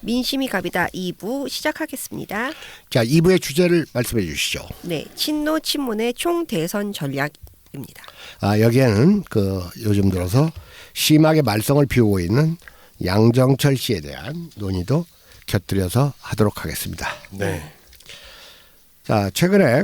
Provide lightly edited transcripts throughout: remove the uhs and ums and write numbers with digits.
민심이 갑이다 2부 시작하겠습니다. 자, 2부의 주제를 말씀해 주시죠. 네, 친노 친문의 총대선 전략입니다. 여기에는 요즘 들어서 심하게 말썽을 피우고 있는 양정철 씨에 대한 논의도 곁들여서 하도록 하겠습니다. 네. 자, 최근에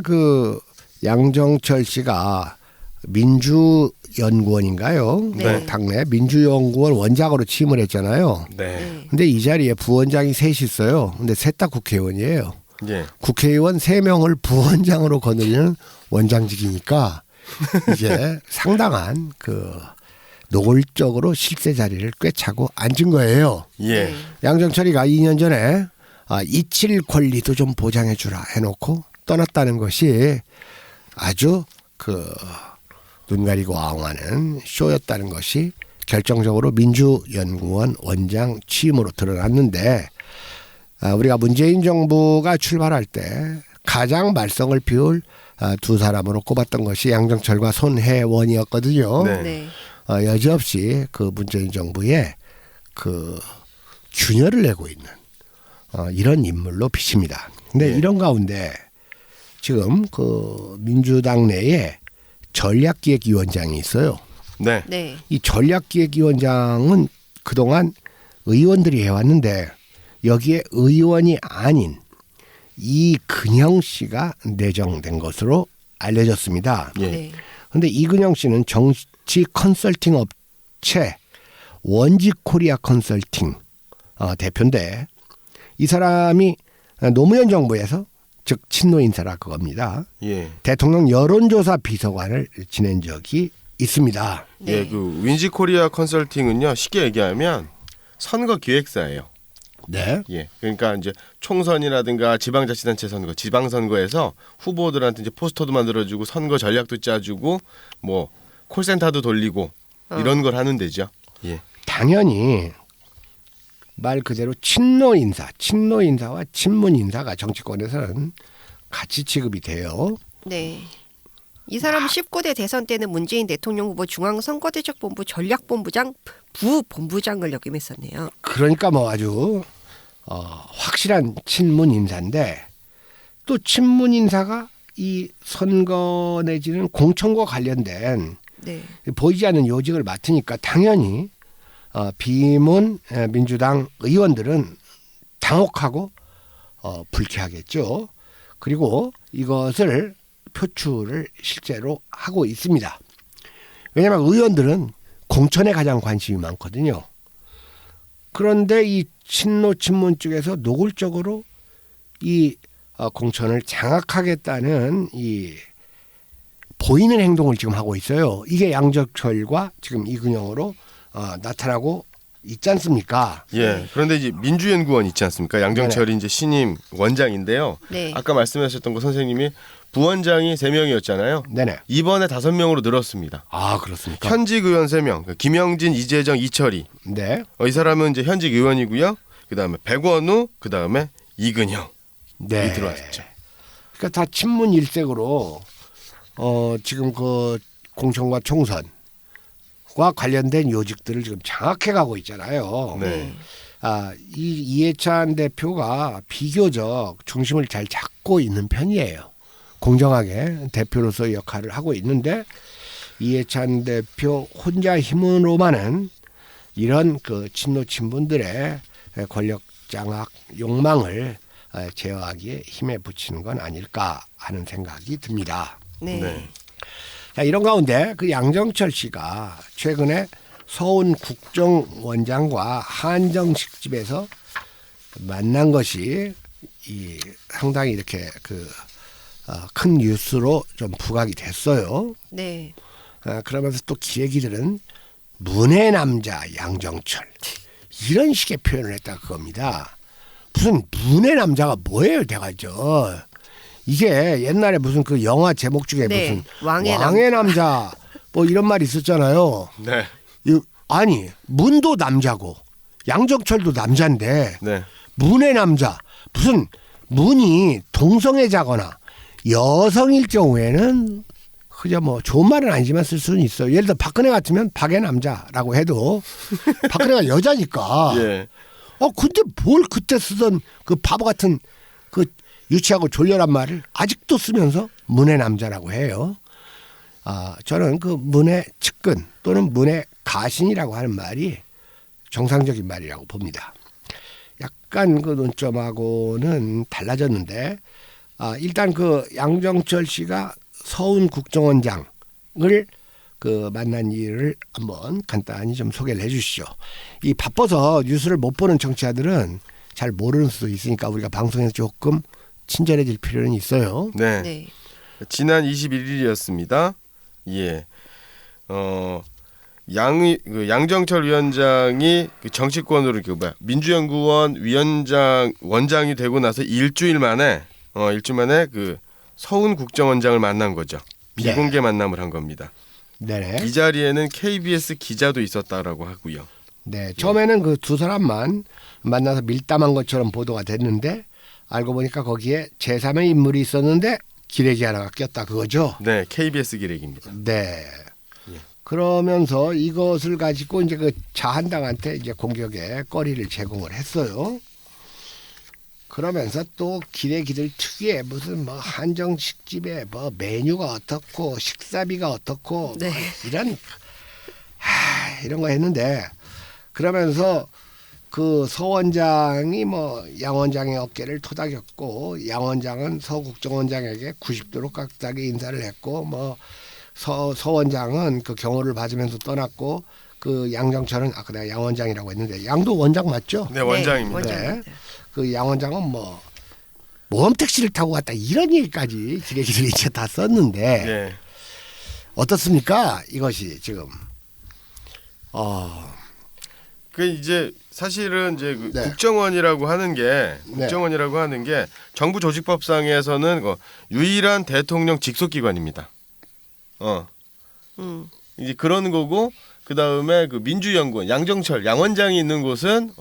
양정철 씨가 민주연구원인가요? 네. 당내 민주연구원 원장으로 취임을 했잖아요. 네. 근데 이 자리에 부원장이 셋이 있어요. 근데 셋 다 국회의원이에요. 예. 국회의원 3명을 부원장으로 거느리는 원장직이니까 이제 상당한 노골적으로 실세 자리를 꿰차고 앉은 거예요. 예. 양정철이가 2년 전에 이칠 권리도 좀 보장해 주라 해놓고 떠났다는 것이 아주 눈 가리고 아웅하는 쇼였다는 것이 결정적으로 민주연구원 원장 취임으로 드러났는데, 우리가 문재인 정부가 출발할 때 가장 말썽을 피울 두 사람으로 꼽았던 것이 양정철과 손혜원이었거든요. 네. 네. 여지없이 문재인 정부의 균열을 내고 있는 이런 인물로 비칩니다. 근데 네. 이런 가운데 지금 민주당 내에 전략기획위원장이 있어요. 네. 네. 이 전략기획위원장은 그동안 의원들이 해왔는데 여기에 의원이 아닌 이근영 씨가 내정된 것으로 알려졌습니다. 예. 네. 그런데 이근영 씨는 정치 컨설팅 업체 원지코리아 컨설팅 대표인데, 이 사람이 노무현 정부에서 즉 친노 인사라 그겁니다. 예. 대통령 여론조사 비서관을 지낸 적이 있습니다. 네. 예. 윈지 코리아 컨설팅은요, 쉽게 얘기하면 선거 기획사예요. 네. 예. 그러니까 이제 총선이라든가 지방자치단체 선거, 지방선거에서 후보들한테 이제 포스터도 만들어주고 선거 전략도 짜주고 뭐 콜센터도 돌리고 이런 걸 하는 데죠. 예. 당연히 말 그대로 친노 인사와 친문 인사가 정치권에서는 같이 취급이 돼요. 네. 이 사람은 19대 대선 때는 문재인 대통령 후보 중앙선거대책본부 전략본부장 부본부장을 역임했었네요. 그러니까 아주 확실한 친문 인사인데, 또 친문 인사가 이 선거 내지는 공천과 관련된 네. 보이지 않는 요직을 맡으니까 당연히 비문 민주당 의원들은 당혹하고 불쾌하겠죠. 그리고 이것을 표출을 실제로 하고 있습니다. 왜냐하면 의원들은 공천에 가장 관심이 많거든요. 그런데 이 친노 친문 쪽에서 노골적으로 이 공천을 장악하겠다는 이 보이는 행동을 지금 하고 있어요. 이게 양정철과 지금 이근영으로 나타나고 있지 않습니까? 예. 그런데 이제 민주연구원 있지 않습니까? 양정철이 이제 신임 원장인데요. 네. 아까 말씀하셨던 거 선생님이 부원장이 3명이었잖아요. 네네. 이번에 5명으로 늘었습니다. 아, 그렇습니까? 현직 의원 3명. 김영진, 이재정, 이철희. 네. 이 사람은 이제 현직 의원이고요. 그다음에 백원우, 그다음에 이근영. 네. 이 들어왔죠. 그러니까 다 친문 일색으로 지금 공천과 총선과 관련된 요직들을 지금 장악해 가고 있잖아요. 네. 이 이해찬 대표가 비교적 중심을 잘 잡고 있는 편이에요. 공정하게 대표로서 역할을 하고 있는데, 이해찬 대표 혼자 힘으로만은 이런 친노 친분들의 권력 장악 욕망을 제어하기에 힘에 붙이는 건 아닐까 하는 생각이 듭니다. 네. 네. 자, 이런 가운데 양정철 씨가 최근에 서훈 국정원장과 한정식 집에서 만난 것이 상당히 이렇게 큰 뉴스로 좀 부각이 됐어요. 네. 그러면서 또 기레기들은 문의 남자 양정철 이런 식의 표현을 했다 그겁니다. 무슨 문의 남자가 뭐예요, 대가죠. 이게 옛날에 무슨 영화 제목 중에 네. 무슨 왕의 남자 뭐 이런 말이 있었잖아요. 네. 아니 문도 남자고 양정철도 남자인데 네. 문의 남자, 무슨 문이 동성애자거나 여성일 경우에는 그저 좋은 말은 아니지만 쓸 수는 있어요. 예를 들어 박근혜 같으면 박의 남자라고 해도 박근혜가 여자니까 예. 근데 뭘 그때 쓰던 그 바보 같은 그 유치하고 졸렬한 말을 아직도 쓰면서 문의 남자라고 해요. 저는 그 문의 측근 또는 문의 가신이라고 하는 말이 정상적인 말이라고 봅니다. 약간 그 논점하고는 달라졌는데 일단 그 양정철 씨가 서훈 국정원장을 그 만난 일을 한번 간단히 좀 소개를 해주시죠. 이 바빠서 뉴스를 못 보는 청취자들은 잘 모르는 수도 있으니까 우리가 방송에서 조금 친절해질 필요는 있어요. 네. 네. 지난 21일이었습니다. 예. 양정철 위원장이 그 정치권으로 민주연구원 원장이 되고 나서 일주일 만에 그 서훈 국정원장을 만난 거죠. 비공개 만남을 한 겁니다. 네네. 이 자리에는 KBS 기자도 있었다라고 하고요. 네. 처음에는 그 두 사람만 만나서 밀담한 것처럼 보도가 됐는데 알고 보니까 거기에 제3의 인물이 있었는데 기레기 하나가 꼈다 그거죠. 네, KBS 기레기입니다. 네. 그러면서 이것을 가지고 이제 그 자한당한테 이제 공격의 거리를 제공을 했어요. 그러면서 또 기레기들 특유의 무슨 뭐 한정식 집에 뭐 메뉴가 어떻고 식사비가 어떻고 네. 뭐 이런 거 했는데 그러면서 그 서 원장이 뭐 양 원장의 어깨를 토닥였고 양 원장은 서 국정원장에게 90도로 깍닥이 인사를 했고 뭐 서 원장은 그 경호를 받으면서 떠났고 그 양정철은 아까 내가 양 원장이라고 했는데 양도 원장 맞죠? 네, 원장입니다. 원장입니다. 그 양 원장은 뭐 모험 택시를 타고 갔다 이런 얘기까지 기레기들이 이제 다 썼는데 네. 어떻습니까? 이것이 지금 그 이제 사실은 이제 그 네. 국정원이라고 하는 게 정부 조직법상에서는 그 유일한 대통령 직속 기관입니다. 이제 그런 거고 그 다음에 그 민주연구원 양정철 양 원장이 있는 곳은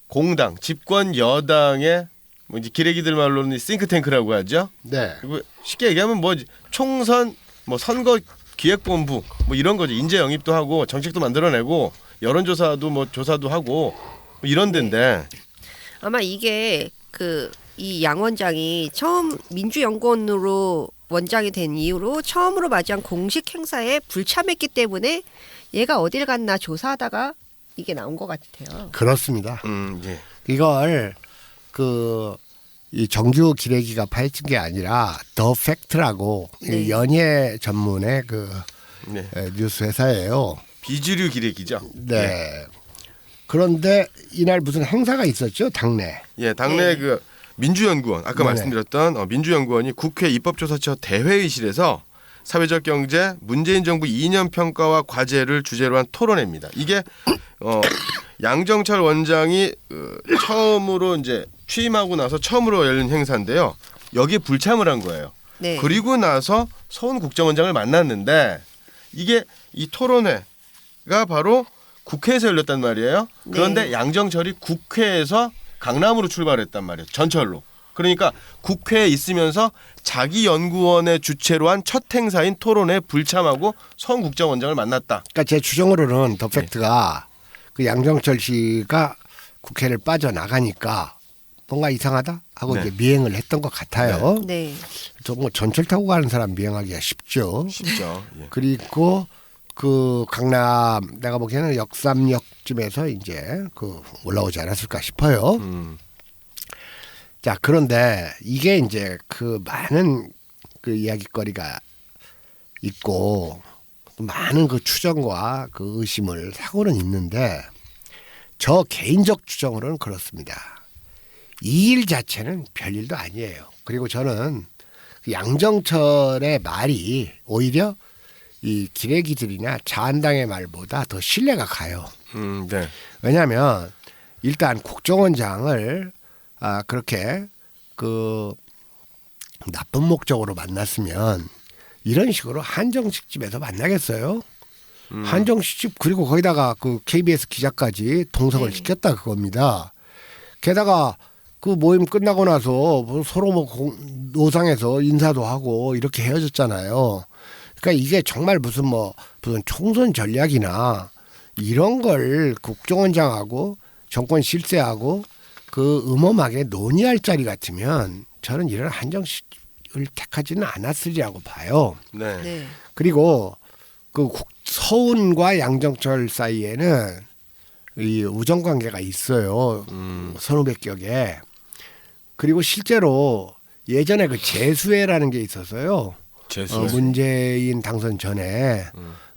공당 집권 여당의 뭐 이제 기레기들 말로는 싱크탱크라고 하죠. 네. 그리고 쉽게 얘기하면 뭐 총선 뭐 선거 기획본부 뭐 이런 거죠. 인재 영입도 하고 정책도 만들어내고 여론조사도 뭐 조사도 하고 뭐 이런 데인데 아마 이게 그 이 양 원장이 처음 민주연구원으로 원장이 된 이후로 처음으로 맞이한 공식 행사에 불참했기 때문에 얘가 어딜 갔나 조사하다가 이게 나온 것 같아요. 그렇습니다. 예. 이걸 그 이 정규 기레기가 파헤친 게 아니라 더 팩트라고 네. 연예 전문의 그 네. 뉴스 회사예요. 비주류 기레기죠. 네. 그런데 이날 무슨 행사가 있었죠, 당내. 예, 당내 네. 그 민주연구원 아까 네네. 말씀드렸던 민주연구원이 국회 입법조사처 대회의실에서 사회적 경제 문재인 정부 2년 평가와 과제를 주제로 한 토론회입니다. 이게 양정철 원장이 처음으로 이제 취임하고 나서 처음으로 열린 행사인데요. 여기에 불참을 한 거예요. 네. 그리고 나서 서훈 국정원장을 만났는데 이게 이 토론회가 바로 국회에서 열렸단 말이에요. 그런데 네. 양정철이 국회에서 강남으로 출발했단 말이에요. 전철로. 그러니까 국회에 있으면서 자기 연구원의 주최로 한 첫 행사인 토론에 불참하고 서훈 국정원장을 만났다. 그러니까 제 추정으로는 더 팩트가 그 양정철 씨가 국회를 빠져나가니까 뭔가 이상하다 하고 네. 이제 미행을 했던 것 같아요. 네. 뭐 전철 타고 가는 사람 미행하기가 쉽죠. 쉽죠. 예. 그리고 그 강남 내가 보기에는 역삼역쯤에서 이제 그 올라오지 않았을까 싶어요. 자, 그런데 이게 이제 그 많은 그 이야기거리가 있고 많은 그 추정과 그 의심을 사고는 있는데 저 개인적 추정으로는 그렇습니다. 이 일 자체는 별일도 아니에요. 그리고 저는 그 양정철의 말이 오히려 이 기레기들이나 자한당의 말보다 더 신뢰가 가요. 네. 왜냐하면 일단 국정원장을 그렇게 그 나쁜 목적으로 만났으면 이런 식으로 한정식집에서 만나겠어요? 한정식집 그리고 거기다가 그 KBS 기자까지 동석을 네. 시켰다 그겁니다. 게다가 그 모임 끝나고 나서 뭐 서로 뭐 노상에서 인사도 하고 이렇게 헤어졌잖아요. 그러니까 이게 정말 무슨 총선 전략이나 이런 걸 국정원장하고 정권 실세하고 그 음험하게 논의할 자리 같으면 저는 이런 한정식을 택하지는 않았으리라고 봐요. 네. 네. 그리고 그 서훈과 양정철 사이에는 이 우정 관계가 있어요. 1500격에. 그리고 실제로 예전에 그 재수회라는 게 있었어요. 재수회. 문재인 당선 전에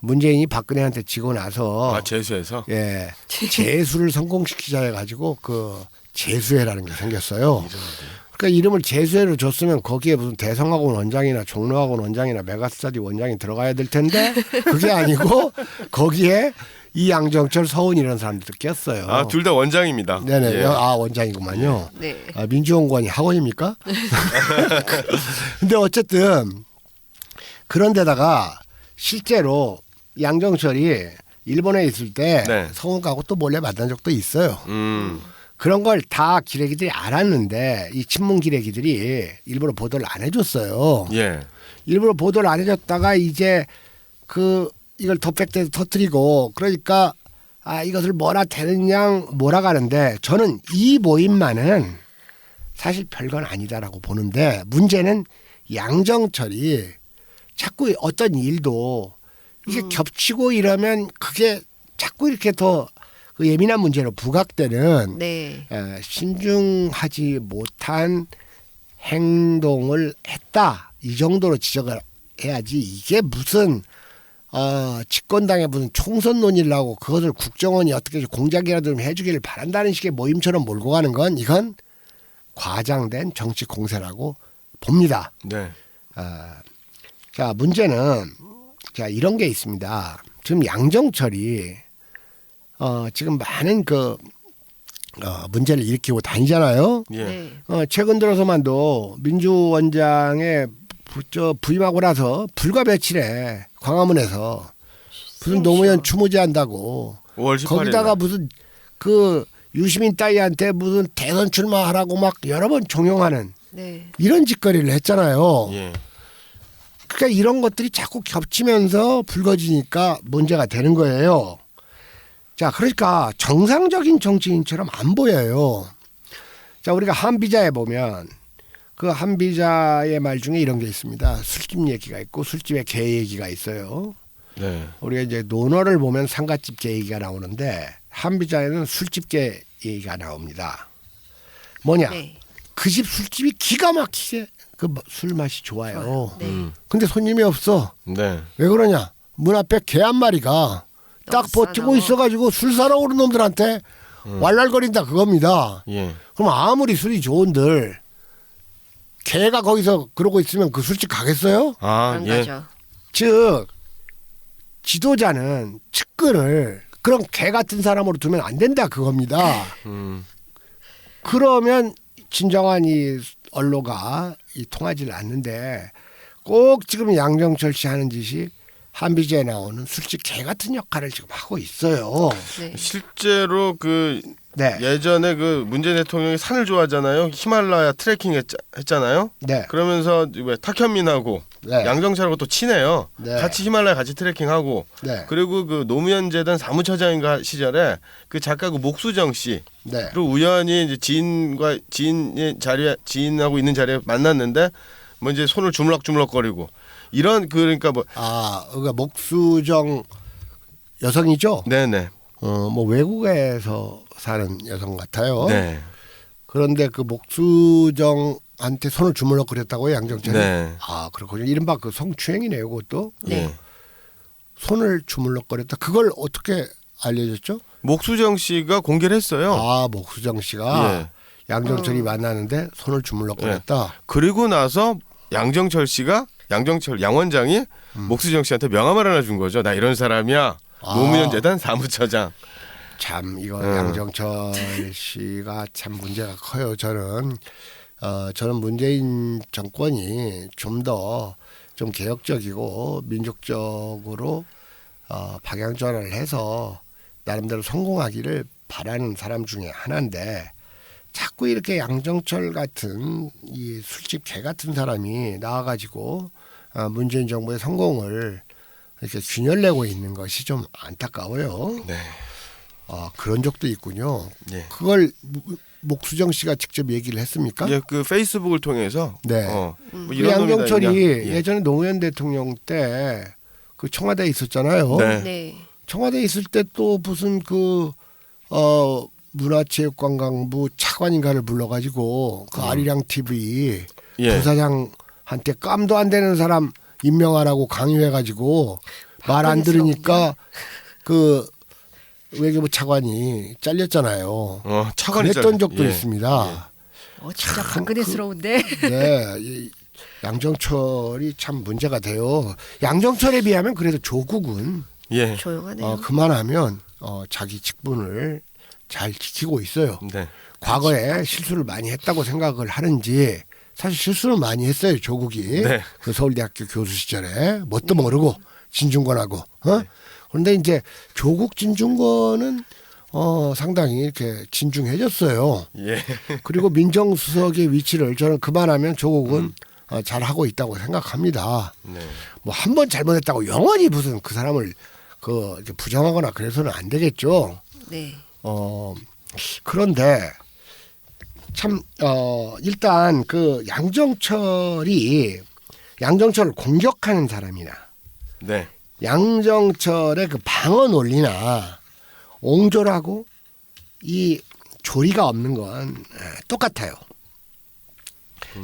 문재인이 박근혜한테 지고 나서 아 재수해서. 예 재수를 성공시키자 해가지고 그 재수회라는 게 생겼어요. 그러니까 이름을 재수회로 줬으면 거기에 무슨 대성학원 원장이나 종로학원 원장이나 메가스터디 원장이 들어가야 될 텐데 그게 아니고 거기에 이 양정철 서훈 이런 사람들도 꼈어요. 아 둘 다 원장입니다. 네네. 예. 아 원장이구만요. 네. 아, 민주연구원이 학원입니까? 근데 어쨌든 그런데다가 실제로 양정철이 일본에 있을 때 네. 서훈하고 또 몰래 만난 적도 있어요. 음. 그런 걸 다 기레기들이 알았는데 이 친문 기레기들이 일부러 보도를 안 해줬어요. 예. 일부러 보도를 안 해줬다가 이제 그 이걸 덧백대서 터뜨리고 그러니까 아 이것을 뭐라 되는 양 몰아가는데 저는 이 모임만은 사실 별건 아니다라고 보는데 문제는 양정철이 자꾸 어떤 일도 이게 겹치고 이러면 그게 자꾸 이렇게 더 그 예민한 문제로 부각되는 네. 신중하지 못한 행동을 했다 이 정도로 지적을 해야지 이게 무슨 집권당의 무슨 총선 논의를 하고 그것을 국정원이 어떻게 공작이라도 좀 해주기를 바란다는 식의 모임처럼 몰고 가는 건 이건 과장된 정치 공세라고 봅니다. 네. 자 문제는 자 이런 게 있습니다. 지금 양정철이 지금 많은 그 문제를 일으키고 다니잖아요. 예. 네. 최근 들어서만도 민주원장에 부임하고 나서 불과 며칠에 광화문에서 무슨 노무현 추모제한다고 5월 18일. 거기다가 무슨 그 유시민 따위한테 무슨 대선 출마하라고 막 여러 번 종용하는 네. 이런 짓거리를 했잖아요. 예. 그러니까 이런 것들이 자꾸 겹치면서 불거지니까 문제가 되는 거예요. 자, 그러니까 정상적인 정치인처럼 안 보여요. 자, 우리가 한비자에 보면 그 한비자의 말 중에 이런 게 있습니다. 술집 얘기가 있고 술집의 개 얘기가 있어요. 네. 우리가 이제 논어를 보면 상가집 개 얘기가 나오는데 한비자에는 술집 개 얘기가 나옵니다. 뭐냐? 네. 그 집 술집이 기가 막히게 그 술 맛이 좋아요. 네. 근데 손님이 없어. 네. 왜 그러냐? 문 앞에 개 한 마리가 딱 버티고 싸나워. 있어가지고 술 사러 오는 놈들한테 왈왈거린다 그겁니다. 예. 그럼 아무리 술이 좋은들 개가 거기서 그러고 있으면 그 술집 가겠어요? 아 안 예. 가죠. 즉 지도자는 측근을 그런 개 같은 사람으로 두면 안 된다 그겁니다. 그러면 진정한 이 언로가 통하지를 않는데 꼭 지금 양정철 씨 하는 짓이 한비제에 나오는 술집 개 같은 역할을 지금 하고 있어요. 네. 실제로 그 네, 예전에 그 문재인 대통령이 산을 좋아하잖아요. 히말라야 트레킹 했잖아요. 네, 그러면서 왜 탁현민하고 네. 양정철하고 또 친해요. 네. 같이 히말라야 같이 트레킹하고 네, 그리고 그 노무현 재단 사무처장인가 시절에 그 작가 그 목수정 씨를 네. 우연히 이제 지인하고 있는 자리에 만났는데 뭐 이제 손을 주물럭주물럭거리고 이런 그러니까 뭐 그러니까 목수정 여성이죠. 네네 뭐 외국에서 사는 여성 같아요. 네. 그런데 그 목수정한테 손을 주물럭거렸다고요, 양정철이. 네. 아, 그렇군요. 이른바 그 성추행이네요, 그것도. 네. 손을 주물럭거렸다. 그걸 어떻게 알려줬죠? 목수정 씨가 공개를 했어요. 아, 목수정 씨가 예. 양정철이 만나는데 손을 주물럭거렸다. 그리고 나서 양정철 양 원장이 목수정 씨한테 명함을 하나 준 거죠. 나 이런 사람이야. 아. 노무현 재단 사무처장. 참 이거 양정철 씨가 참 문제가 커요. 저는 문재인 정권이 좀 더 좀 개혁적이고 민족적으로 방향 전환을 해서 나름대로 성공하기를 바라는 사람 중에 하나인데 자꾸 이렇게 양정철 같은 이 술집 개 같은 사람이 나와가지고 문재인 정부의 성공을 이렇게 균열내고 있는 것이 좀 안타까워요. 네. 그런 적도 있군요. 예. 그걸 목수정 씨가 직접 얘기를 했습니까? 예, 그 페이스북을 통해서 네. 뭐 그 이런 놈이다, 양정철이 그냥. 예. 예전에 노무현 대통령 때 그 청와대에 있었잖아요. 네. 네. 청와대에 있을 때 또 무슨 문화체육관광부 차관인가를 불러가지고 그 아리랑 TV 예. 부사장한테 깜도 안 되는 사람 임명하라고 강요해가지고 말 안 들으니까 그 외교부 차관이 잘렸잖아요. 차관이 그랬던 적도 예. 있습니다. 진짜 강근혜스러운데. 네, 이 양정철이 참 문제가 돼요. 양정철에 비하면 그래도 조국은 예. 조용하네요. 그만하면 자기 직분을 잘 지키고 있어요. 네. 과거에 실수를 많이 했다고 생각을 하는지 사실 실수는 많이 했어요. 조국이 네. 그 서울대학교 교수 시절에 뭣도 모르고 진중권하고 그런데 이제 조국 진중권은 상당히 이렇게 진중해졌어요. 예. 그리고 민정수석의 위치를 저는 그만하면 조국은 잘 하고 있다고 생각합니다. 네. 뭐 한 번 잘못했다고 영원히 무슨 그 사람을 이제 부정하거나 그래서는 안 되겠죠. 네. 그런데 참 일단 그 양정철을 공격하는 사람이나 네. 양정철의 그 방어 논리나 옹졸하고 이 조리가 없는 건 똑같아요.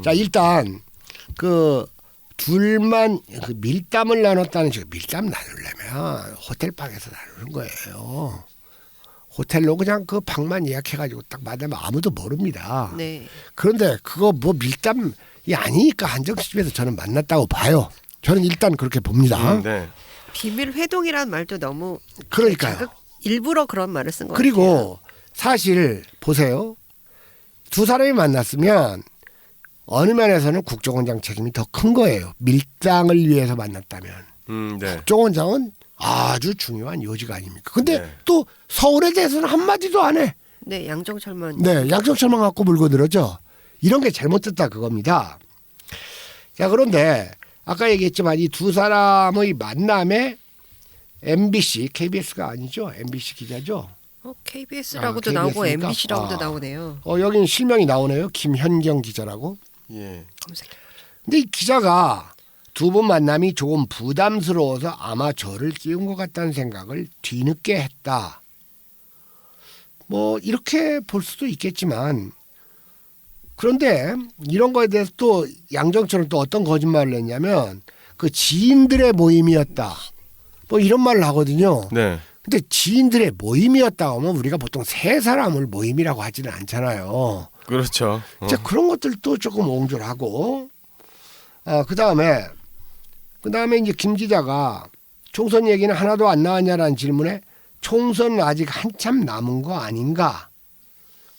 자, 일단 그 둘만 그 밀담을 나눴다는 식으로 밀담 나누려면 호텔방에서 나누는 거예요. 호텔로 그냥 그 방만 예약해가지고 딱 만나면 아무도 모릅니다. 네. 그런데 그거 뭐 밀담이 아니니까 한정식 집에서 저는 만났다고 봐요. 저는 일단 그렇게 봅니다. 네. 비밀 회동이라는 말도 너무 그러니까요. 일부러 그런 말을 쓴 것 같아요. 그리고 사실 보세요. 두 사람이 만났으면 어느 면에서는 국정원장 책임이 더 큰 거예요. 밀당을 위해서 만났다면. 네. 국정원장은 아주 중요한 요지가 아닙니까. 근데 네. 또 서울에 대해서는 한마디도 안 해. 네, 양정철만. 네, 양정철만 갖고 물고 늘어져. 이런 게 잘못됐다 그겁니다. 자, 그런데 아까 얘기했지만 이 두 사람의 만남에 MBC, KBS가 아니죠. MBC 기자죠. KBS라고도 KBS 나오고 니까? MBC라고도 나오네요. 여기는 실명이 나오네요. 김현경 기자라고. 예. 검색해. 근데 이 기자가 두 분 만남이 조금 부담스러워서 아마 저를 띄운 것 같다는 생각을 뒤늦게 했다. 뭐 이렇게 볼 수도 있겠지만 그런데 이런 거에 대해서 또 양정철은 또 어떤 거짓말을 했냐면 그 지인들의 모임이었다. 뭐 이런 말을 하거든요. 네. 근데 지인들의 모임이었다 하면 우리가 보통 세 사람을 모임이라고 하지는 않잖아요. 그렇죠. 이제 그런 것들도 조금 옹졸하고 그다음에 이제 김 기자가 총선 얘기는 하나도 안 나왔냐라는 질문에 총선은 아직 한참 남은 거 아닌가.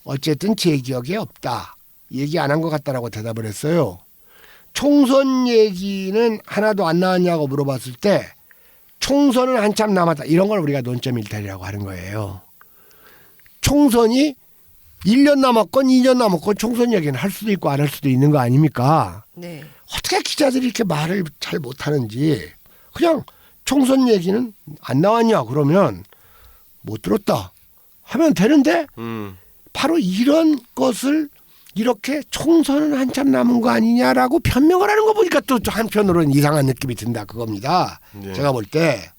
어쨌든 제 기억에 없다. 얘기 안 한 것 같다라고 대답을 했어요. 총선 얘기는 하나도 안 나왔냐고 물어봤을 때 총선은 한참 남았다. 이런 걸 우리가 논점 일탈이라고 하는 거예요. 총선이 1년 남았건 2년 남았건 총선 얘기는 할 수도 있고 안 할 수도 있는 거 아닙니까? 네. 어떻게 기자들이 이렇게 말을 잘 못하는지 그냥 총선 얘기는 안 나왔냐 그러면 못 들었다 하면 되는데 바로 이런 것을 이렇게 총선은 한참 남은 거 아니냐라고 변명을 하는 거 보니까 또 한편으로는 이상한 느낌이 든다 그겁니다. 네. 제가 볼 때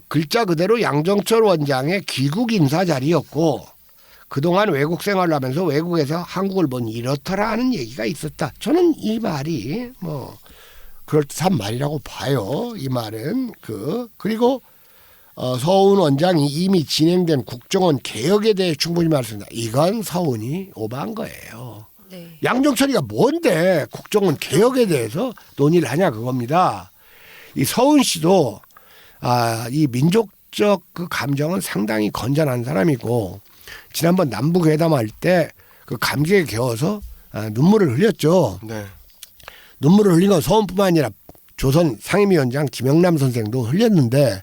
글자 그대로 양정철 원장의 귀국 인사 자리였고 그동안 외국 생활을 하면서 외국에서 한국을 보니 이렇더라 하는 얘기가 있었다. 저는 이 말이 뭐 그럴듯한 말이라고 봐요. 이 말은 그리고 서훈 원장이 이미 진행된 국정원 개혁에 대해 충분히 말했습니다. 이건 서훈이 오버한 거예요. 네. 양정철이가 뭔데 국정원 개혁에 대해서 논의를 하냐 그겁니다. 이 서훈 씨도 이 민족적 그 감정은 상당히 건전한 사람이고 지난번 남북 회담할 때 그 감격에 겨워서 눈물을 흘렸죠. 네. 눈물을 흘린 건 서훈뿐만 아니라 조선 상임위원장 김영남 선생도 흘렸는데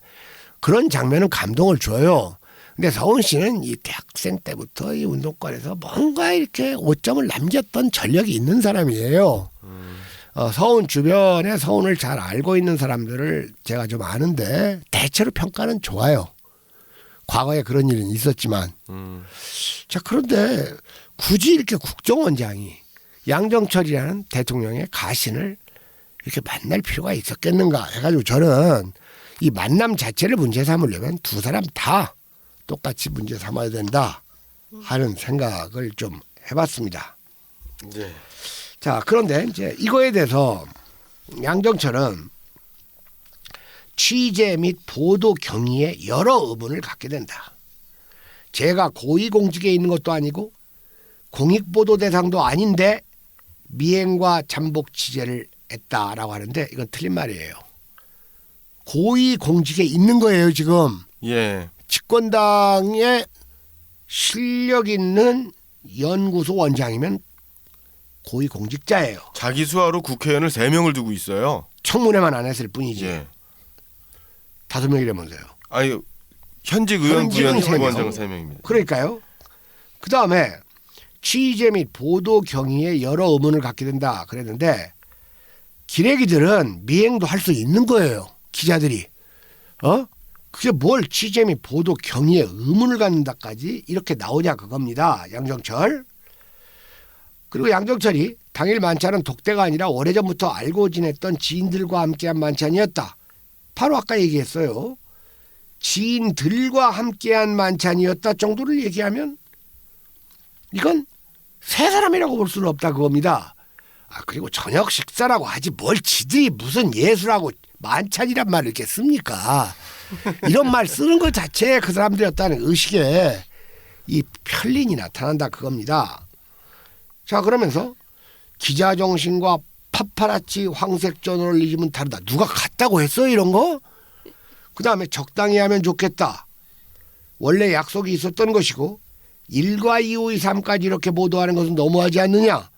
그런 장면은 감동을 줘요. 근데 서훈 씨는 이 대학생 때부터 이 운동권에서 뭔가 이렇게 오점을 남겼던 전력이 있는 사람이에요. 서훈 주변에 서훈을 잘 알고 있는 사람들을 제가 좀 아는데 대체로 평가는 좋아요. 과거에 그런 일은 있었지만. 자, 그런데 굳이 이렇게 국정원장이 양정철이라는 대통령의 가신을 이렇게 만날 필요가 있었겠는가 해가지고 저는 이 만남 자체를 문제 삼으려면 두 사람 다 똑같이 문제 삼아야 된다 하는 생각을 좀 해봤습니다. 네. 자, 그런데 이제 이거에 대해서 양정철은 취재 및 보도 경위에 여러 의문을 갖게 된다. 제가 고위공직에 있는 것도 아니고 공익보도 대상도 아닌데 미행과 잠복 취재를 했다라고 하는데 이건 틀린 말이에요. 고위공직에 있는 거예요 지금. 예. 집권당에 실력 있는 연구소 원장이면 고위공직자예요. 자기 수하로 국회의원을 3명을 두고 있어요. 청문회만 안 했을 뿐이지. 예. 5명이라면서요. 아니 현직 의원 현직은 부위원 세 명. 원장은 3명입니다. 그러니까요. 그 다음에 취재 및 보도 경위에 여러 의문을 갖게 된다 그랬는데 기레기들은 미행도 할 수 있는 거예요. 기자들이. 그게 뭘 취재 및 보도 경위에 의문을 갖는다까지 이렇게 나오냐 그겁니다. 양정철. 그리고 양정철이 당일 만찬은 독대가 아니라 오래전부터 알고 지냈던 지인들과 함께한 만찬이었다. 바로 아까 얘기했어요. 지인들과 함께한 만찬이었다 정도를 얘기하면 이건 세 사람이라고 볼 수는 없다 그겁니다. 그리고 저녁 식사라고 하지 뭘 지들이 무슨 예술하고 만찬이란 말을 이렇게 씁니까? 이런 말 쓰는 것 자체에 그 사람들이었다는 의식에 이 편린이 나타난다 그겁니다. 자, 그러면서 기자 정신과 파파라치 황색 저널리즘은 다르다. 누가 갔다고 했어요 이런 거? 그 다음에 적당히 하면 좋겠다. 원래 약속이 있었던 것이고 1과 2, 5, 2, 3까지 이렇게 보도하는 것은 너무하지 않느냐.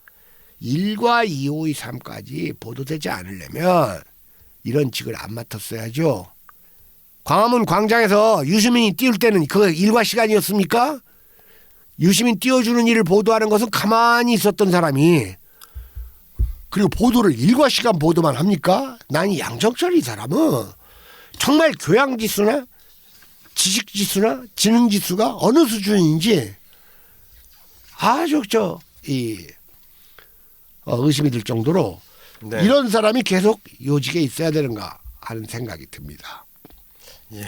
1과 2, 5, 2, 3까지 보도되지 않으려면 이런 직을 안 맡았어야죠. 광화문 광장에서 유시민이 띄울 때는 그거 일과 시간이었습니까? 유시민 띄워주는 일을 보도하는 것은 가만히 있었던 사람이 그리고 보도를 일과 시간 보도만 합니까? 난 이 양정철 이 사람은 정말 교양지수나 지식지수나 지능지수가 어느 수준인지 아주 의심이 들 정도로 네. 이런 사람이 계속 요직에 있어야 되는가 하는 생각이 듭니다. 예.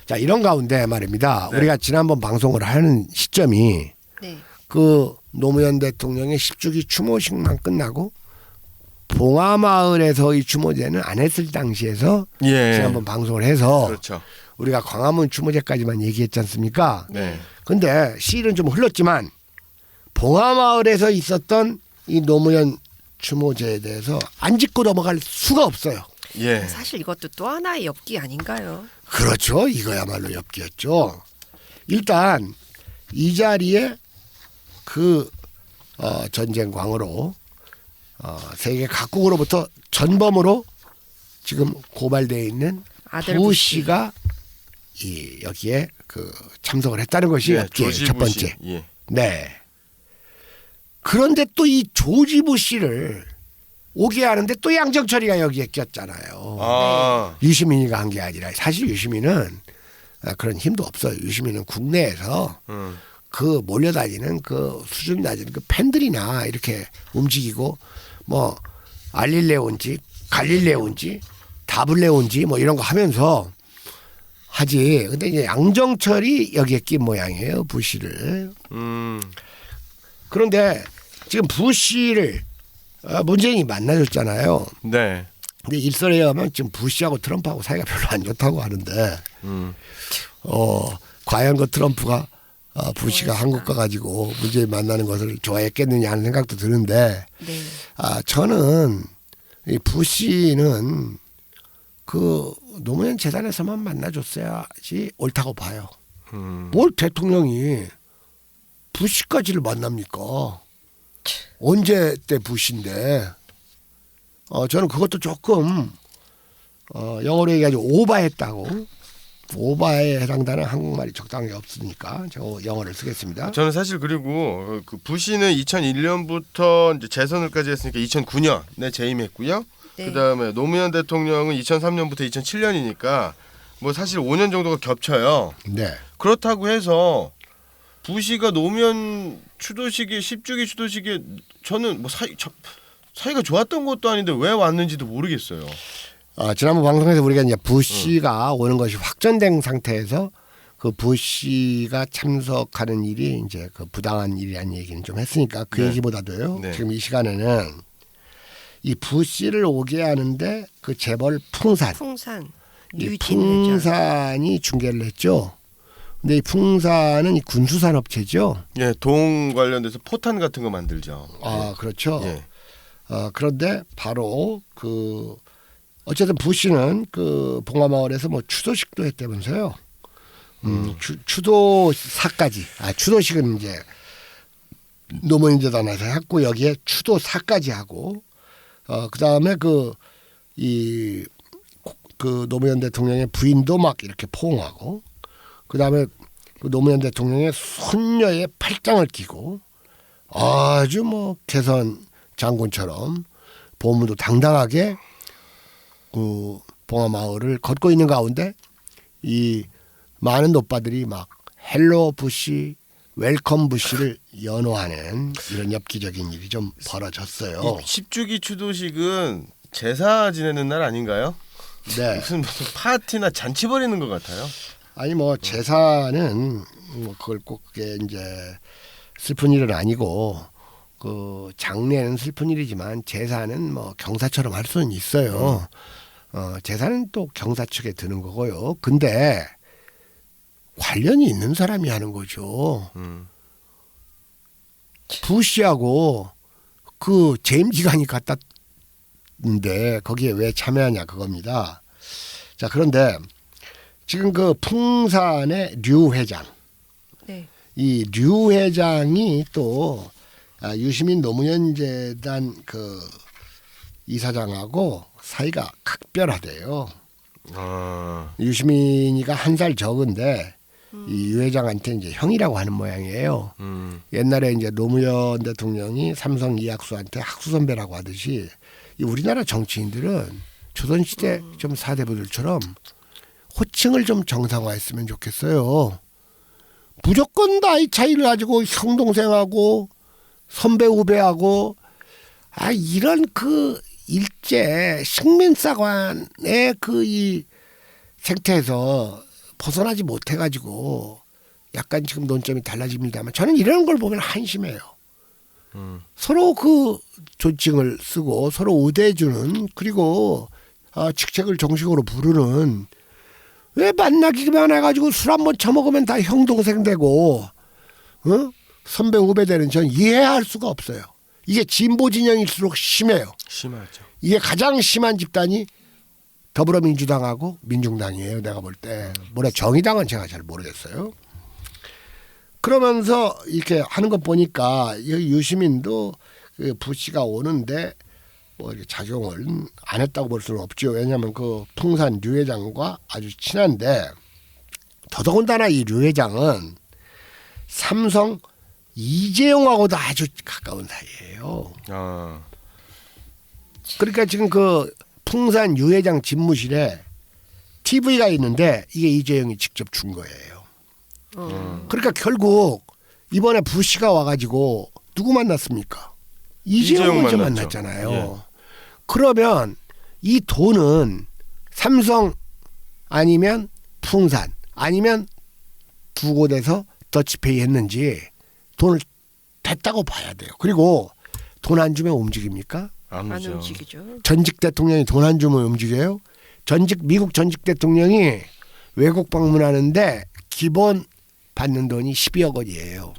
자, 이런 가운데 말입니다. 네. 우리가 지난번 방송을 하는 시점이 네. 그 노무현 대통령의 10주기 추모식만 끝나고 봉화마을에서 이 추모제는 안 했을 당시에서 예. 지난번 방송을 해서 그렇죠. 우리가 광화문 추모제까지만 얘기했지 않습니까? 네. 근데 시일은 좀 흘렀지만 봉화마을에서 있었던 이 노무현 추모제에 대해서 안 짚고 넘어갈 수가 없어요. 예. 사실 이것도 또 하나의 엽기 아닌가요? 그렇죠. 이거야말로 엽기였죠. 일단 이 자리에 그 전쟁광으로 세계 각국으로부터 전범으로 지금 고발되어 있는 아들 부시가 여기에 참석을 했다는 것이 예, 엽기의 조지 첫 부시. 번째. 예. 네. 그런데 또 이 조지 부시를 오게 하는데 또 양정철이가 여기에 꼈잖아요. 아. 유시민이가 한 게 아니라 사실 유시민은 그런 힘도 없어요. 유시민은 국내에서 그 몰려다니는 그 수준 낮은 그 팬들이나 이렇게 움직이고 뭐 알릴레온지 갈릴레온지 다블레온지 뭐 이런 거 하면서 하지. 근데 이제 양정철이 여기에 낀 모양이에요. 부시를. 그런데 지금 부시를 문재인이 만나줬잖아요. 네. 근데 일설에 의하면 지금 부시하고 트럼프하고 사이가 별로 안 좋다고 하는데 과연 그 트럼프가 부시가 한국 가가지고 문재인 만나는 것을 좋아했겠느냐 하는 생각도 드는데 네. 저는 이 부시는 그 노무현 재단에서만 만나줬어야지 옳다고 봐요. 뭘 대통령이 부시까지를 만납니까? 언제 때 부시인데 저는 그것도 조금 영어로 얘기하죠. 오바했다고. 오바에 해당되는 한국말이 적당히 없으니까 제가 영어를 쓰겠습니다. 저는 사실 그리고 그 부시는 2001년부터 이제 재선을까지 했으니까 2009년에 재임했고요. 네. 그다음에 노무현 대통령은 2003년부터 2007년이니까 뭐 사실 5년 정도가 겹쳐요. 네. 그렇다고 해서 부시가 노무현 추도식에 10주기 추도식에 저는 뭐 사이가 좋았던 것도 아닌데 왜 왔는지도 모르겠어요. 지난번 방송에서 우리가 이제 부시가 오는 것이 확정된 상태에서 그 부시가 참석하는 일이 이제 그 부당한 일이라는 얘기는 좀 했으니까 그 네. 얘기보다도요. 네. 지금 이 시간에는 이 부시를 오게 하는데 그 재벌 풍산, 이 류진 회장. 풍산이 중개를 했죠. 근데 이 풍산은 이 군수산업체죠. 예, 동 관련돼서 포탄 같은 거 만들죠. 그렇죠. 예. 그런데 바로 그 어쨌든 부시는 그 봉화마을에서 뭐 추도식도 했다면서요. 추도사까지. 추도식은 이제 노무현재단에서 했고 여기에 추도사까지 하고 그 다음에 그 노무현 대통령의 부인도 막 이렇게 포옹하고 그 다음에 그 노무현 대통령의 손녀의 팔짱을 끼고 아주 뭐 개선 장군처럼 보문도 당당하게 그 봉화마을을 걷고 있는 가운데 이 많은 오빠들이 막 헬로 부시, 웰컴 부시를 연호하는 이런 엽기적인 일이 좀 벌어졌어요. 이 10주기 추도식은 제사 지내는 날 아닌가요? 네. 무슨 파티나 잔치 벌이는 것 같아요. 아니 뭐 제사는 뭐 그걸 꼭 그게 이제 슬픈 일은 아니고 그 장례는 슬픈 일이지만 제사는 뭐 경사처럼 할 수는 있어요. 제사는 또 경사 측에 드는 거고요. 근데 관련이 있는 사람이 하는 거죠. 부시하고 그 재임 기간이 같았는데 거기에 왜 참여하냐 그겁니다. 자 그런데 지금 그 풍산의 류 회장, 네. 이 류 회장이 또 유시민 노무현재단 그 이사장하고 사이가 각별하대요. 유시민이가 한 살 적은데 이 유 회장한테 이제 형이라고 하는 모양이에요. 옛날에 이제 노무현 대통령이 삼성 이학수한테 학수 선배라고 하듯이 이 우리나라 정치인들은 조선시대 좀 사대부들처럼 호칭을 좀 정상화했으면 좋겠어요. 무조건 나이 차이를 가지고 형 동생하고 선배 후배하고 이런 그 일제 식민사관의 그 이 생태에서 벗어나지 못해가지고 약간 지금 논점이 달라집니다만 저는 이런 걸 보면 한심해요. 서로 그 조칭을 쓰고 서로 우대해주는 그리고 직책을 정식으로 부르는 왜 만나기만 해가지고 술 한번 처먹으면 다 형 동생 되고 선배 후배 되는 전 이해할 수가 없어요. 이게 진보 진영일수록 심해요. 심하죠. 이게 가장 심한 집단이 더불어민주당하고 민중당이에요. 내가 볼 때. 뭐래 정의당은 제가 잘 모르겠어요. 그러면서 이렇게 하는 것 보니까 유시민도 그 부시가 오는데 뭐 이렇게 작용을 안 했다고 볼 수는 없죠. 왜냐하면 그 풍산 류 회장과 아주 친한데 더더군다나 이 류 회장은 삼성 이재용하고도 아주 가까운 사이예요. 그러니까 지금 그 풍산 유 회장 집무실에 TV가 있는데 이게 이재용이 직접 준 거예요. 그러니까 결국 이번에 부시가 와가지고 누구 만났습니까? 이재용 먼저 만났잖아요. 예. 그러면 이 돈은 삼성 아니면 풍산 아니면 두 곳에서 더치페이 했는지 돈을 댔다고 봐야 돼요. 그리고 돈 안 주면 움직입니까? 안 움직이죠. 전직 대통령이 돈 안 주면 움직여요? 미국 전직 대통령이 외국 방문하는데 기본 받는 돈이 12억 원이에요.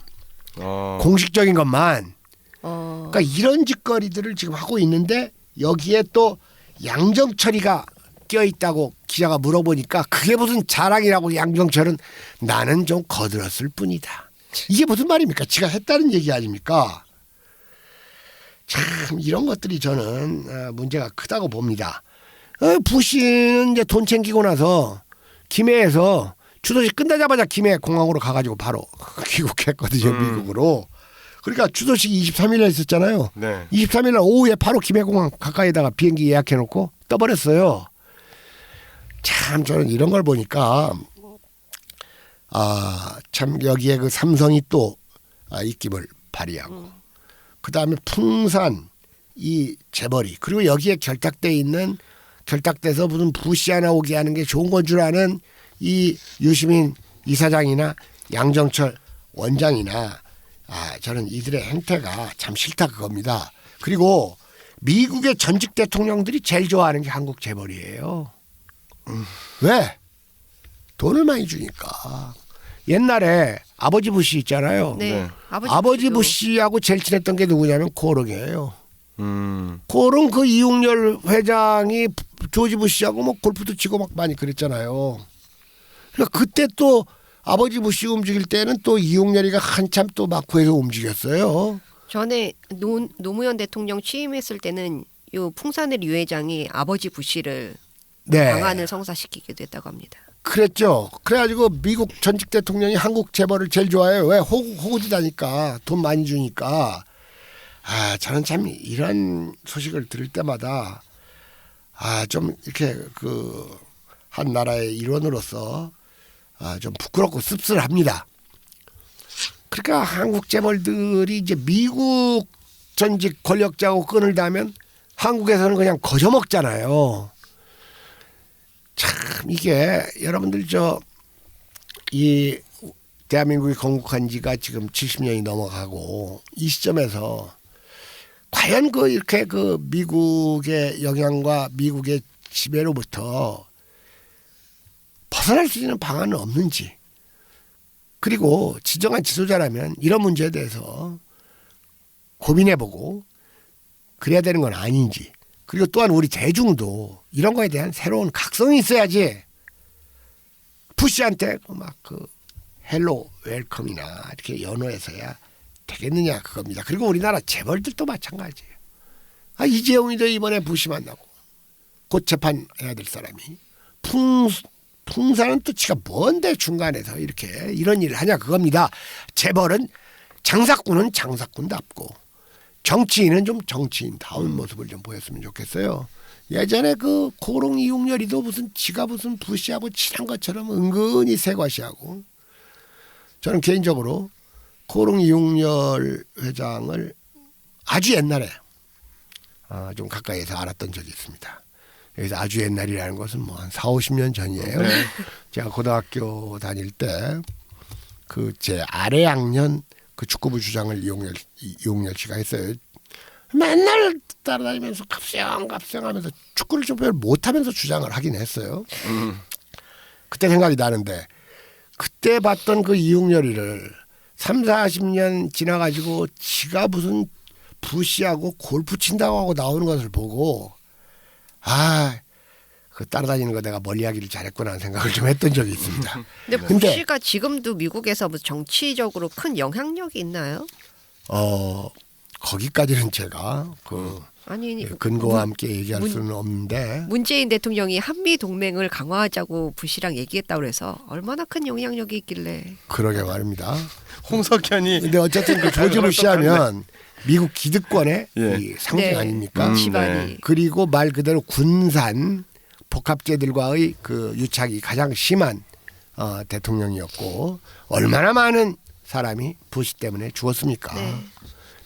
공식적인 것만. 그러니까 이런 짓거리들을 지금 하고 있는데 여기에 또 양정철이가 껴있다고 기자가 물어보니까 그게 무슨 자랑이라고 양정철은 나는 좀 거들었을 뿐이다. 이게 무슨 말입니까? 지가 했다는 얘기 아닙니까? 참 이런 것들이 저는 문제가 크다고 봅니다. 부시는 이제 돈 챙기고 나서 김해에서 추도식 끝나자마자 김해 공항으로 가가지고 바로 귀국했거든요. 미국으로. 그러니까 추도식 23일에 있었잖아요. 네. 23일 날 오후에 바로 김해공항 가까이다가 비행기 예약해놓고 떠버렸어요. 참 저는 이런 걸 보니까 참 여기에 그 삼성이 또 입김을 발휘하고 그다음에 풍산 이 재벌이 그리고 여기에 결탁돼서 무슨 부시 하나 오게 하는 게 좋은 건 줄 아는 이 유시민 이사장이나 양정철 원장이나 저는 이들의 행태가 참 싫다 그겁니다. 그리고 미국의 전직 대통령들이 제일 좋아하는 게 한국 재벌이에요. 왜? 돈을 많이 주니까. 옛날에 아버지 부시 있잖아요. 네. 네. 아버지 부시도 부시하고 제일 친했던 게 누구냐면 코롱이에요. 코롱 그 이용렬 회장이 조지 부시하고 뭐 골프도 치고 막 많이 그랬잖아요. 그러니까 그때 또 아버지 부시 움직일 때는 또 이용렬이가 한참 또 막후에서 움직였어요. 전에 노무현 대통령 취임했을 때는 요 풍산의 류 회장이 아버지 부시를 네. 방안을 성사시키기도 했다고 합니다. 그랬죠. 그래가지고 미국 전직 대통령이 한국 재벌을 제일 좋아해요. 왜? 호구지다니까 돈 많이 주니까. 저는 참 이런 소식을 들을 때마다 좀 이렇게 그 한 나라의 일원으로서 좀 부끄럽고 씁쓸합니다. 그러니까 한국 재벌들이 이제 미국 전직 권력자하고 끈을 다면 한국에서는 그냥 거저먹잖아요. 참 이게 여러분들 이 대한민국이 건국한 지가 지금 70년이 넘어가고 이 시점에서 과연 이렇게 미국의 영향과 미국의 지배로부터 벗어날 수 있는 방안은 없는지, 그리고 지정한 지도자라면 이런 문제에 대해서 고민해보고 그래야 되는 건 아닌지, 그리고 또한 우리 대중도 이런 거에 대한 새로운 각성이 있어야지 부시한테 헬로 웰컴이나 이렇게 연호해서야 되겠느냐 그겁니다. 그리고 우리나라 재벌들도 마찬가지예요. 이재용이도 이번에 부시 만나고 곧 재판해야 될 사람이 풍사는 또 지가 뭔데 중간에서 이렇게 이런 일을 하냐 그겁니다. 재벌은 장사꾼은 장사꾼답고 정치인은 좀 정치인다운 모습을 좀 보였으면 좋겠어요. 예전에 그 고롱 이용렬이도 지가 무슨 부시하고 친한 것처럼 은근히 새과시하고, 저는 개인적으로 고롱 이용렬 회장을 아주 옛날에 좀 가까이에서 알았던 적이 있습니다. 여기서 아주 옛날이라는 것은 뭐 한 40-50년 전이에요. 네. 제가 고등학교 다닐 때 제 아래 학년 그 축구부 주장을 이용렬 씨가 했어요. 맨날 따라다니면서 갑생하면서 축구를 좀 별 못하면서 주장을 하긴 했어요. 그때 생각이 나는데, 그때 봤던 그 이용렬이를 30-40년 지나가지고 지가 무슨 부시하고 골프 친다고 하고 나오는 것을 보고 그 따라다니는 거 내가 멀리하기를 잘했구나 하는 생각을 좀 했던 적이 있습니다. 근데 부시가 지금도 미국에서 뭐 정치적으로 큰 영향력이 있나요? 거기까지는 제가 아니 근거와 함께 얘기할 수는 없는데, 문재인 대통령이 한미 동맹을 강화하자고 부시랑 얘기했다고 그래서 얼마나 큰 영향력이 있길래. 그러게 말입니다. 홍석현이 근데 어쨌든 그 조지 부시 하면 미국 기득권의 예. 이 상징 네. 아닙니까? 집안이. 네. 그리고 말 그대로 군산 복합제들과의 그 유착이 가장 심한 대통령이었고, 얼마나 많은 사람이 부시 때문에 죽었습니까? 네.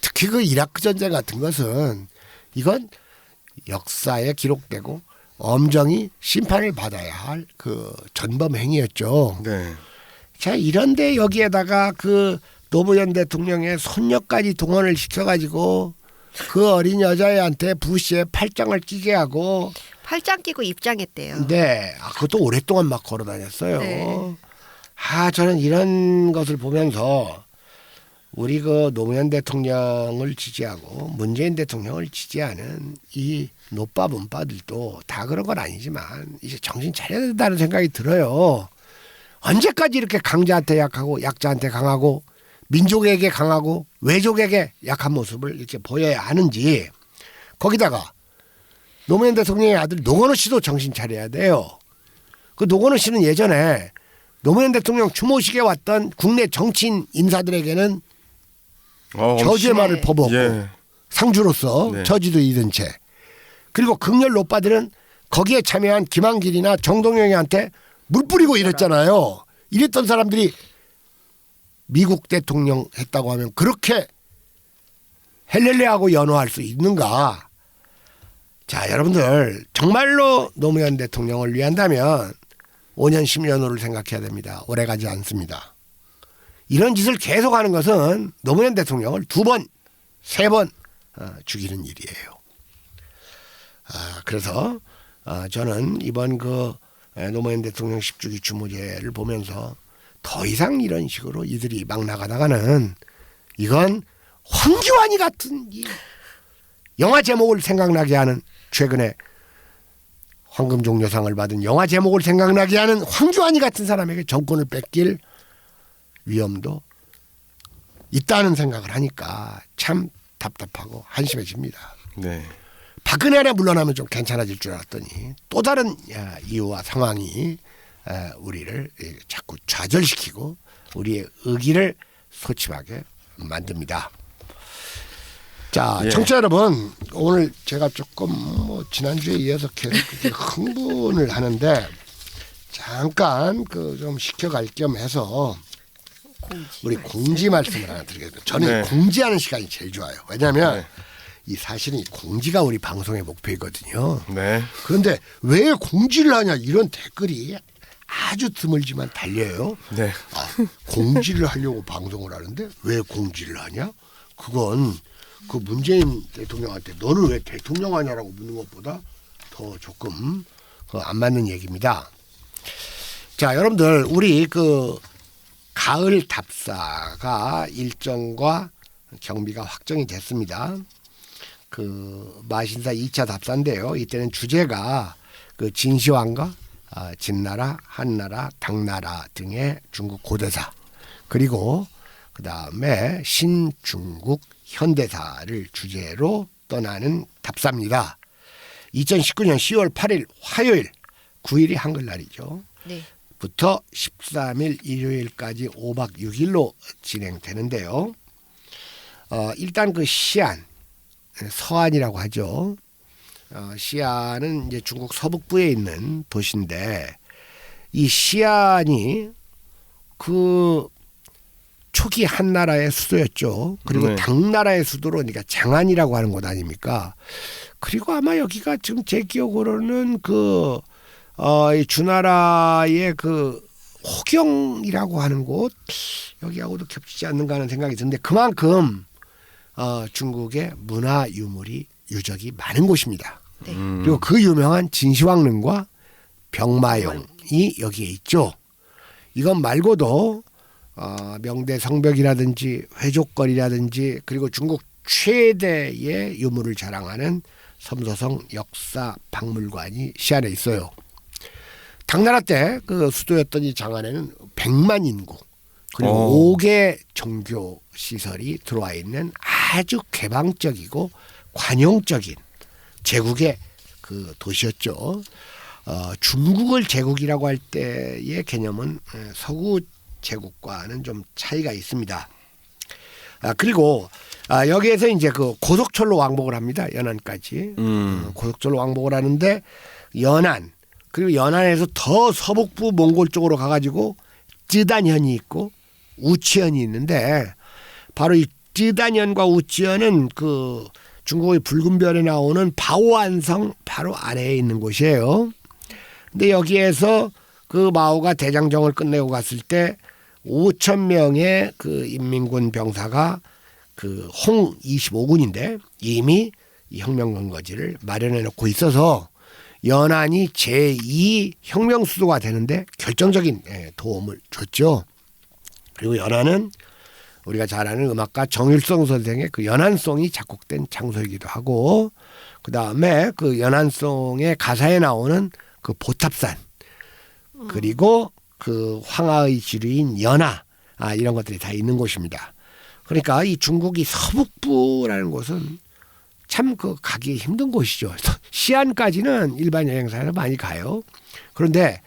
특히 그 이라크 전쟁 같은 것은 이건 역사에 기록되고 엄정히 심판을 받아야 할 그 전범 행위였죠. 네. 자, 이런데 여기에다가 그 노무현 대통령의 손녀까지 동원을 시켜가지고 그 어린 여자애한테 부시에 팔짱을 끼게 하고, 팔짱 끼고 입장했대요. 네, 그것도 오랫동안 막 걸어다녔어요. 네. 저는 이런 것을 보면서 우리 그 노무현 대통령을 지지하고 문재인 대통령을 지지하는 이 노빠 문빠들도 다 그런 건 아니지만 이제 정신 차려야 된다는 생각이 들어요. 언제까지 이렇게 강자한테 약하고 약자한테 강하고 민족에게 강하고 외족에게 약한 모습을 이렇게 보여야 하는지. 거기다가 노무현 대통령의 아들 노건호 씨도 정신 차려야 돼요. 그 노건호 씨는 예전에 노무현 대통령 추모식에 왔던 국내 정치인 인사들에게는 저주의 말을 퍼붓고 예. 상주로서 네. 저지도 잃은 채, 그리고 극렬 노빠들은 거기에 참여한 김한길이나 정동영이한테 물 뿌리고 이랬잖아요. 이랬던 사람들이 미국 대통령 했다고 하면 그렇게 헬렐레하고 연호할 수 있는가? 자, 여러분들 정말로 노무현 대통령을 위한다면 5년 10년 후를 생각해야 됩니다. 오래가지 않습니다. 이런 짓을 계속하는 것은 노무현 대통령을 2번, 3번 죽이는 일이에요. 그래서 저는 이번 그 노무현 대통령 10주기 추모제를 보면서 더 이상 이런 식으로 이들이 막 나가다가는 이건 황교안이 같은 이 영화 제목을 생각나게 하는, 최근에 황금종려상을 받은 영화 제목을 생각나게 하는 황교안이 같은 사람에게 정권을 뺏길 위험도 있다는 생각을 하니까 참 답답하고 한심해집니다. 네. 박근혜가 물러나면 좀 괜찮아질 줄 알았더니 또 다른 이유와 상황이 우리를 자꾸 좌절시키고 우리의 의기를 소침하게 만듭니다. 자, 예. 청취자 여러분, 오늘 제가 조금 지난주에 이어서 계속 흥분을 하는데 잠깐 좀 시켜갈 겸 해서 우리 공지 말씀을 하나 드리겠습니다. 저는 네. 공지하는 시간이 제일 좋아요. 왜냐하면 네. 이 사실은 이 공지가 우리 방송의 목표이거든요. 네. 그런데 왜 공지를 하냐 이런 댓글이 아주 드물지만 달려요. 네. 공지를 하려고 방송을 하는데 왜 공지를 하냐? 그건 그 문재인 대통령한테 너는 왜 대통령 하냐라고 묻는 것보다 더 조금 안 맞는 얘기입니다. 자, 여러분들 우리 그 가을 답사가 일정과 경비가 확정이 됐습니다. 그 마신사 2차 답사인데요. 이때는 주제가 그 진시황과 진나라, 한나라, 당나라 등의 중국 고대사, 그리고 그 다음에 신중국 현대사를 주제로 떠나는 답사입니다. 2019년 10월 8일 화요일, 9일이 한글날이죠. 네. 부터 13일 일요일까지 5박 6일로 진행되는데요. 일단 그 시안, 서안이라고 하죠. 시안은 이제 중국 서북부에 있는 도시인데 이 시안이 그 초기 한나라의 수도였죠. 그리고 네. 당나라의 수도로 그러니까 장안이라고 하는 곳 아닙니까? 그리고 아마 여기가 지금 제 기억으로는 이 주나라의 그 호경이라고 하는 곳, 여기하고도 겹치지 않는가 하는 생각이 드는데 그만큼 중국의 문화 유물이 유적이 많은 곳입니다. 네. 그리고 그 유명한 진시황릉과 병마용이 여기에 있죠. 이것 말고도 명대 성벽이라든지 회족거리라든지 그리고 중국 최대의 유물을 자랑하는 섬소성 역사 박물관이 시안에 있어요. 당나라 때 그 수도였던 이 장안에는 100만 인구 그리고 5개 종교 시설이 들어와 있는 아주 개방적이고 관용적인 제국의 그 도시였죠. 중국을 제국이라고 할 때의 개념은 서구 제국과는 좀 차이가 있습니다. 그리고 여기에서 이제 그 고속철로 왕복을 합니다. 연안까지. 고속철로 왕복을 하는데 연안, 그리고 연안에서 더 서북부 몽골 쪽으로 가가지고 쯔단현이 있고 우치현이 있는데 바로 이 쯔단현과 우치현은 그 중국의 붉은 별에 나오는 바오안성 바로 아래에 있는 곳이에요. 근데 여기에서 그 마오가 대장정을 끝내고 갔을 때 5천 명의 그 인민군 병사가 그 홍 25군인데 이미 이 혁명근거지를 마련해 놓고 있어서 연안이 제2 혁명 수도가 되는데 결정적인 도움을 줬죠. 그리고 연안은 우리가 잘 아는 음악가 정일성 선생의 그 연안송이 작곡된 장소이기도 하고, 그 다음에 그 연안송의 가사에 나오는 그 보탑산, 그리고 그 황하의 지류인 연하, 이런 것들이 다 있는 곳입니다. 그러니까 이 중국이 서북부라는 곳은 참 그 가기 힘든 곳이죠. 시안까지는 일반 여행사에서 많이 가요. 그런데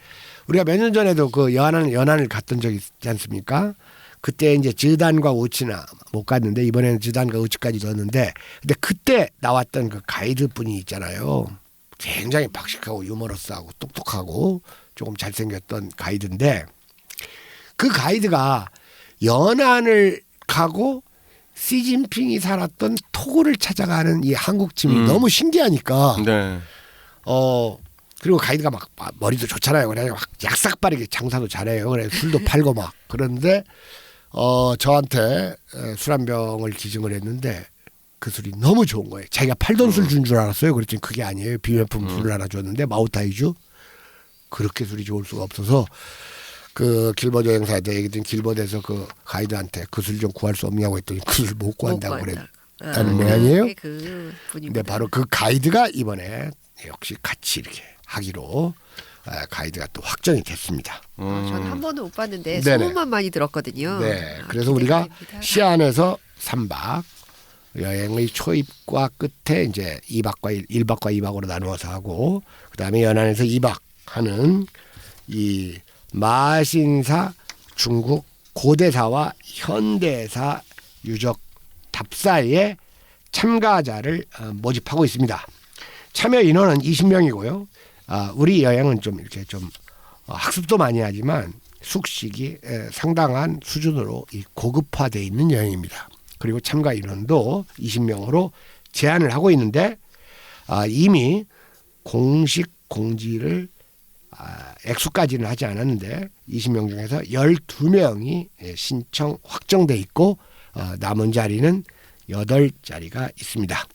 우리가 몇 년 전에도 그 연안을 갔던 적이 있지 않습니까? 그때 이제 즈단과 우치나 못 갔는데 이번에는 즈단과 우치까지 넣었는데, 근데 그때 나왔던 그 가이드 분이 있잖아요. 굉장히 박식하고 유머러스하고 똑똑하고 조금 잘생겼던 가이드인데 그 가이드가 연안을 가고 시진핑이 살았던 토고를 찾아가는 이 한국 짐이 너무 신기하니까 네. 그리고 가이드가 막 머리도 좋잖아요. 그래서 막 약삭빠르게 장사도 잘해요. 그래 술도 팔고 막 그런데 저한테 술 한 병을 기증을 했는데 그 술이 너무 좋은 거예요. 자기가 팔던 술 준 줄 알았어요. 그랬더니 그게 아니에요. 비매품 술을 하나 줬는데 마오타이주 그렇게 술이 좋을 수가 없어서 그 길버드 여행사한테 얘기했더니 길버드에서 그 가이드한테 그 술 좀 구할 수 없냐고 했더니 그 술 못 구한다고 그랬다는 모양이에요. 그 분이구나. 근데 바로 그 가이드가 이번에 역시 같이 이렇게 하기로 가이드가 또 확정이 됐습니다. 저는 한 번도 못 봤는데 네네. 소문만 많이 들었거든요. 네, 아, 그래서 우리가 기대가 됩니다. 시안에서 3박 여행의 초입과 끝에 이제 2박과 1박과 2박으로 나누어서 하고 그다음에 연안에서 2박 하는 이 마신사 중국 고대사와 현대사 유적 답사에 참가자를 모집하고 있습니다. 참여 인원은 20명이고요. 우리 여행은 좀 이렇게 좀 학습도 많이 하지만 숙식이 상당한 수준으로 이 고급화되어 있는 여행입니다. 그리고 참가 인원도 20명으로 제한을 하고 있는데 이미 공식 공지를 액수까지는 하지 않았는데 20명 중에서 12명이 신청 확정돼 있고 남은 자리는 8자리가 있습니다.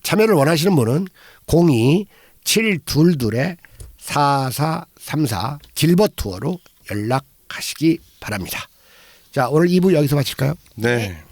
참여를 원하시는 분은 02-722-4434 길버 투어로 연락하시기 바랍니다. 자, 오늘 2부 여기서 마칠까요? 네.